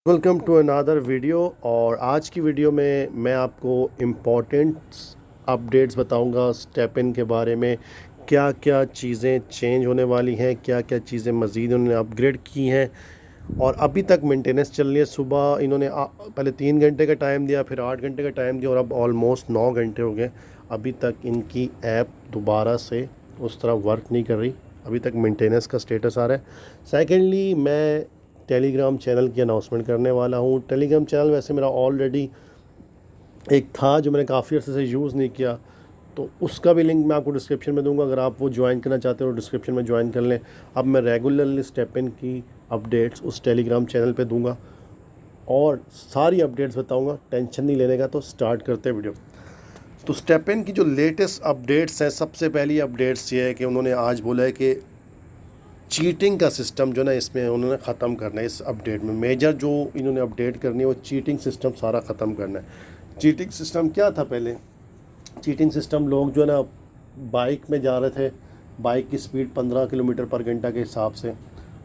Welcome to another video. और आज की वीडियो में मैं आपको इम्पोर्टेंट अपडेट्स बताऊंगा स्टेप इन के बारे में। क्या क्या चीज़ें चेंज होने वाली हैं, क्या क्या चीज़ें मज़ीद उन्होंने अपग्रेड की हैं और अभी तक मेंटेनेंस चल रही है। सुबह इन्होंने पहले 3 घंटे का टाइम दिया, फिर 8 घंटे का टाइम दिया और अब ऑलमोस्ट 9 घंटे हो गए। अभी तक इनकी ऐप दोबारा से उस तरह वर्क नहीं कर रही, अभी तक मेंटेनेंस का स्टेटस आ रहा है। सेकेंडली, मैं टेलीग्राम चैनल की अनाउंसमेंट करने वाला हूँ। टेलीग्राम चैनल वैसे मेरा ऑलरेडी एक था जो मैंने काफ़ी अर्से से यूज़ नहीं किया, तो उसका भी लिंक मैं आपको डिस्क्रिप्शन में दूंगा। अगर आप वो ज्वाइन करना चाहते हो डिस्क्रिप्शन में ज्वाइन कर लें। अब मैं रेगुलरली स्टेप इन की अपडेट्स उस टेलीग्राम चैनल पे दूंगा और सारी अपडेट्स बताऊंगा, टेंशन नहीं लेने का। तो स्टार्ट करते हैं वीडियो। तो स्टेप इन की जो लेटेस्ट अपडेट्स हैं, सबसे पहली अपडेट्स ये है कि उन्होंने आज बोला है कि चीटिंग का सिस्टम जो ना इसमें उन्होंने ख़त्म करना है। इस अपडेट में मेजर जो इन्होंने अपडेट करनी है वो चीटिंग सिस्टम सारा ख़त्म करना है। चीटिंग सिस्टम क्या था पहले? चीटिंग सिस्टम, लोग जो है ना बाइक में जा रहे थे, बाइक की स्पीड 15 किलोमीटर पर घंटा के हिसाब से,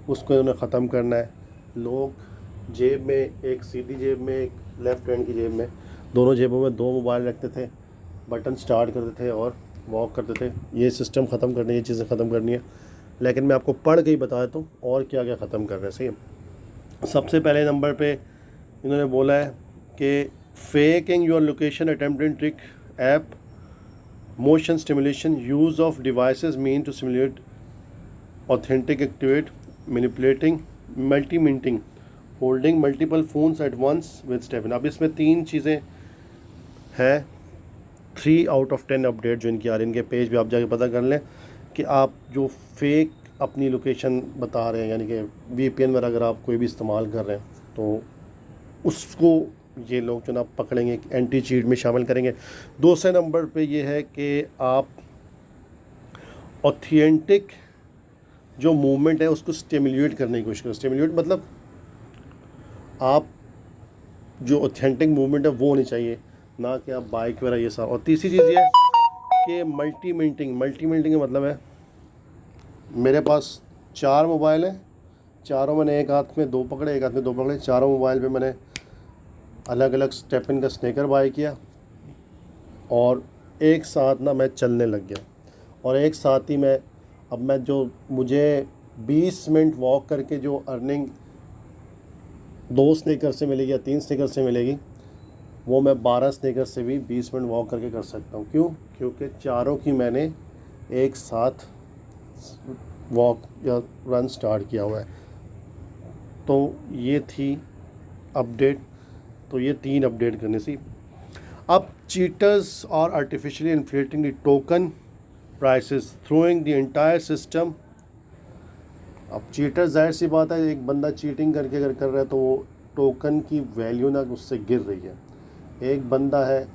उसको इन्होंने ख़त्म करना है। लोग जेब में, एक सीधी जेब में, एक लेफ़्ट हैंड की जेब में, दोनों जेबों में 2 मोबाइल रखते थे, बटन स्टार्ट करते थे और वॉक करते थे। ये सिस्टम ख़त्म करनी है, ये चीज़ें ख़त्म करनी है। लेकिन मैं आपको पढ़ के ही बता देता हूँ और क्या क्या ख़त्म कर रहे हैं। सही है। सबसे पहले नंबर पे इन्होंने बोला है कि faking your location attempting trick app, motion stimulation, use of devices mean to simulate authentic activate, manipulating, multi minting, holding multiple phones at once with step in. अब इसमें 3 चीज़ें हैं। 3 आउट ऑफ 10 अपडेट जो इनकी आ रही है। इनके पेज पे आप जाके पता कर लें कि आप जो फेक अपनी लोकेशन बता रहे हैं, यानी कि वीपीएन वगैरह अगर आप कोई भी इस्तेमाल कर रहे हैं तो उसको ये लोग जो ना पकड़ेंगे, एंटी चीट में शामिल करेंगे। दूसरे नंबर पे ये है कि आप ऑथेंटिक जो मूवमेंट है उसको स्टिमुलेट करने की कोशिश करें। स्टिमुलेट मतलब आप जो ऑथेंटिक मूवमेंट है वो होनी चाहिए, ना कि आप बाइक वगैरह ये सब। और तीसरी चीज़ ये है कि मल्टी मिंटिंग का मतलब है मेरे पास 4 मोबाइल हैं, चारों मैंने एक हाथ में 2 पकड़े, एक हाथ में 2 पकड़े, चारों मोबाइल पे मैंने अलग अलग स्टेप इन का स्नैकर बाय किया और एक साथ ना मैं चलने लग गया। और एक साथ ही मैं, अब मैं जो मुझे 20 मिनट वॉक करके जो अर्निंग 2 स्नैकर से मिलेगी या 3 स्नैकर से मिलेगी, वो मैं 12 स्नैकर से भी 20 मिनट वॉक करके कर सकता हूँ। क्यों? क्योंकि चारों की मैंने एक साथ वॉक या रन स्टार्ट किया हुआ है। तो ये थी अपडेट। तो ये 3 अपडेट करने से अब चीटर्स और artificially inflating the token prices throwing the entire system. अब चीटर, जाहिर सी बात है, एक बंदा चीटिंग करके अगर कर रहा है तो वो टोकन की वैल्यू ना उससे गिर रही है। एक बंदा है,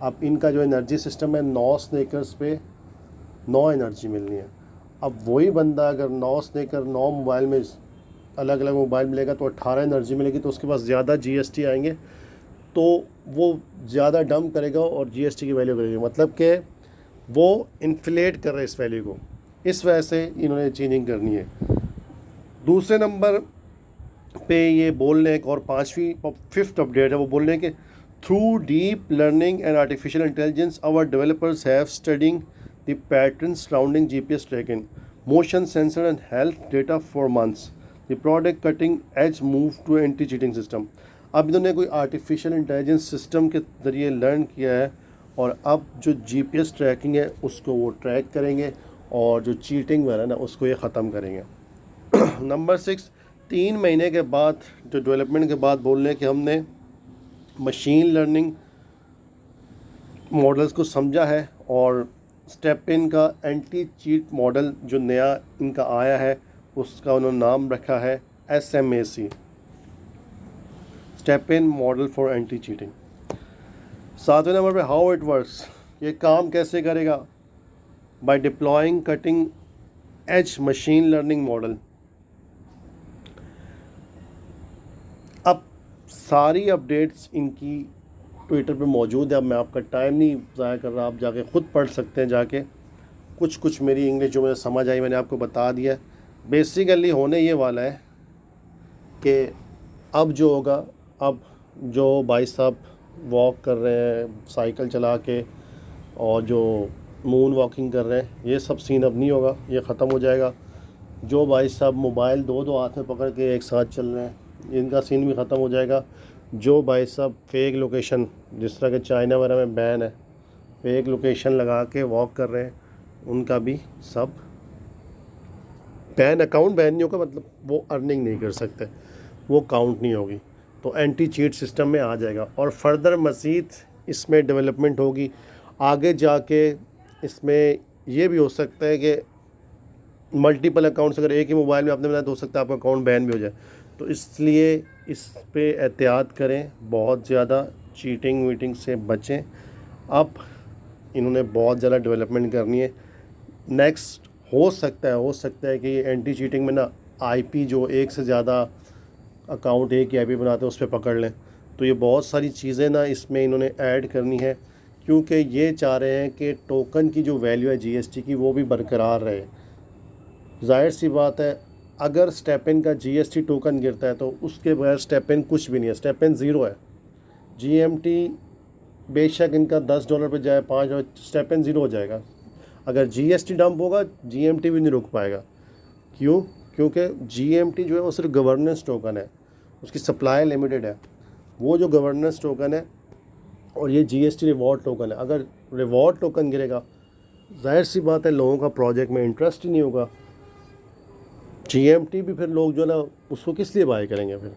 अब इनका जो एनर्जी सिस्टम है, 9 स्नैकर्स पे 9 एनर्जी मिलनी है। अब वही बंदा अगर 9 स्नैकर 9 मोबाइल में अलग अलग मोबाइल मिलेगा तो 18 एनर्जी मिलेगी, तो उसके पास ज़्यादा जीएसटी आएंगे, तो वो ज़्यादा डंप करेगा और जीएसटी की वैल्यू करेगा। मतलब कि वो इन्फ्लेट कर रहे हैं इस वैल्यू को। इस वजह से इन्होंने चेंजिंग करनी है। दूसरे नंबर पे ये बोल रहे हैं, और 5वीं अपडेट है, वो बोल रहे हैं कि through deep learning and artificial intelligence our developers have studying the pattern surrounding GPS tracking, motion sensor and health data for months, the product cutting edge move to anti cheating system. अब इन्होंने कोई artificial intelligence system के ज़रिए learn किया है और अब जो जीपीएस ट्रैकिंग है उसको वो ट्रैक करेंगे और जो चीटिंग वगैरह ना उसको ये ख़त्म करेंगे। नंबर 6, 3 महीने के बाद जो डेवलपमेंट के बाद बोल रहे हैं कि हमने मशीन लर्निंग मॉडल्स को समझा है और स्टेप इन का एंटी चीट मॉडल जो नया इनका आया है उसका उन्होंने नाम रखा है SMAC, step in model for anti cheating. 7वें नंबर पे हाउ इट वर्क्स, ये काम कैसे करेगा? By deploying cutting edge machine learning model. अब सारी अपडेट्स इनकी ट्विटर पे मौजूद है। अब मैं आपका टाइम नहीं ज़ाया कर रहा, आप जाके ख़ुद पढ़ सकते हैं जाके। कुछ मेरी इंग्लिश जो मुझे समझ आई मैंने आपको बता दिया। बेसिकली होने ये वाला है कि अब जो होगा, अब जो भाई साहब वॉक कर रहे हैं साइकिल चला के और जो मून वॉकिंग कर रहे हैं, ये सब सीन अब नहीं होगा, ये ख़त्म हो जाएगा। जो भाई साहब मोबाइल दो दो हाथ में पकड़ के एक साथ चल रहे हैं, इनका सीन भी ख़त्म हो जाएगा। जो भाई साहब फेक लोकेशन, जिस तरह के चाइना वगैरह में बैन है, फेक लोकेशन लगा के वॉक कर रहे हैं, उनका भी सब बैन। अकाउंट बैन नहीं होगा, मतलब वो अर्निंग नहीं कर सकते, वो काउंट नहीं होगी। तो एंटी चीट सिस्टम में आ जाएगा और फर्दर मज़ीद इसमें डेवलपमेंट होगी। आगे जाके इसमें ये भी हो सकता है कि मल्टीपल अकाउंट्स अगर एक ही मोबाइल में आपने बनाया तो हो सकता है आपका अकाउंट बैन भी हो जाए। तो इसलिए इस पे एहतियात करें, बहुत ज़्यादा चीटिंग वीटिंग से बचें। अब इन्होंने बहुत ज़्यादा डेवलपमेंट करनी है। नेक्स्ट हो सकता है कि एंटी चीटिंग में ना आईपी, जो एक से ज़्यादा अकाउंट एक ही आईपी बनाते हैं, उस पर पकड़ लें। तो ये बहुत सारी चीज़ें ना इसमें इन्होंने ऐड करनी है, क्योंकि ये चाह रहे हैं कि टोकन की जो वैल्यू है जीएसटी की, वो भी बरकरार रहे। जाहिर सी बात है, अगर स्टेपिन का जीएसटी टोकन गिरता है तो उसके बगैर स्टेपिन कुछ भी नहीं है, स्टेपिन ज़ीरो है। जीएमटी बेशक इनका $10 पे जाए, $5, स्टेपिन ज़ीरो हो जाएगा। अगर जीएसटी डंप होगा, जीएमटी भी नहीं रुक पाएगा। क्यों? क्योंकि जीएमटी जो है वो सिर्फ गवर्नेंस टोकन है, उसकी सप्लाई लिमिटेड है। वो जो गवर्नेंस टोकन है और ये जीएसटी रिवॉर्ड टोकन है। अगर रिवॉर्ड टोकन गिरेगा, जाहिर सी बात है लोगों का प्रोजेक्ट में इंटरेस्ट ही नहीं होगा। जीएमटी भी फिर लोग जो है ना उसको किस लिए बाय करेंगे? फिर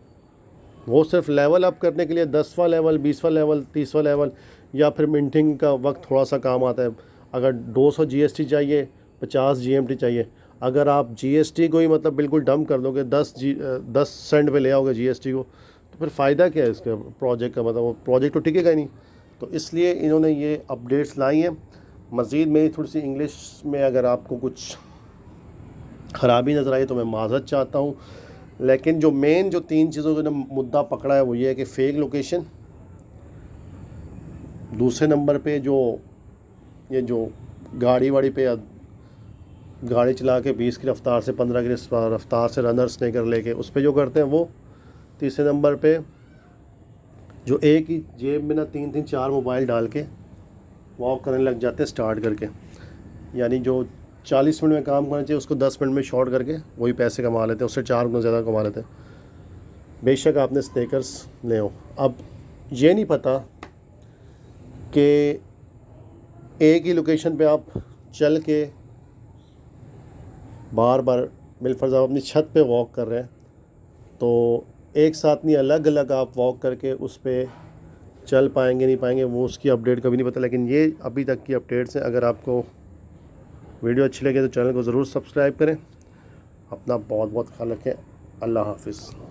वो सिर्फ लेवल अप करने के लिए 10वां लेवल, 20वां लेवल, 30वां लेवल, या फिर मिंटिंग का वक्त थोड़ा सा काम आता है। अगर 200 जीएसटी चाहिए, 50 जीएमटी चाहिए। अगर आप जीएसटी को ही मतलब बिल्कुल डंप कर दोगे, 10 सेंट पे ले आओगे जीएसटी को, तो फिर फ़ायदा क्या है इसका प्रोजेक्ट का? मतलब वो प्रोजेक्ट तो टिकेगा ही नहीं। तो इसलिए इन्होंने ये अपडेट्स लाई हैं। मज़ीद मेरी थोड़ी सी इंग्लिश में अगर आपको कुछ ख़राबी नज़र आई तो मैं माज़रत चाहता हूँ। लेकिन जो मेन जो 3 चीज़ों का मुद्दा पकड़ा है वो ये है कि फ़ेक लोकेशन, दूसरे नंबर पे ये जो गाड़ी वाड़ी पे गाड़ी चला के 20 की रफ़्तार से 15 की रफ़्तार से रनर्स लेकर लेके उस पर जो करते हैं वो। तीसरे नंबर पे जो एक ही जेब में ना 3-4 मोबाइल डाल के वॉक करने लग जाते हैं स्टार्ट करके, यानी जो 40 मिनट में काम करना चाहिए उसको 10 मिनट में शॉर्ट करके वही पैसे कमा लेते हैं, उससे 4 गुना ज़्यादा कमा लेते हैं। बेशक आपने स्टेकर्स ले हो। अब ये नहीं पता कि एक ही लोकेशन पे आप चल के बार बार बिलफर्ज आप अपनी छत पे वॉक कर रहे हैं, तो एक साथ नहीं, अलग अलग आप वॉक करके उस पर चल पाएंगे नहीं पाएंगे, वो उसकी अपडेट कभी नहीं पता। लेकिन ये अभी तक की अपडेट्स हैं। अगर आपको वीडियो अच्छी लगे तो चैनल को ज़रूर सब्सक्राइब करें। अपना बहुत बहुत ख्याल रखें। अल्लाह हाफिज़।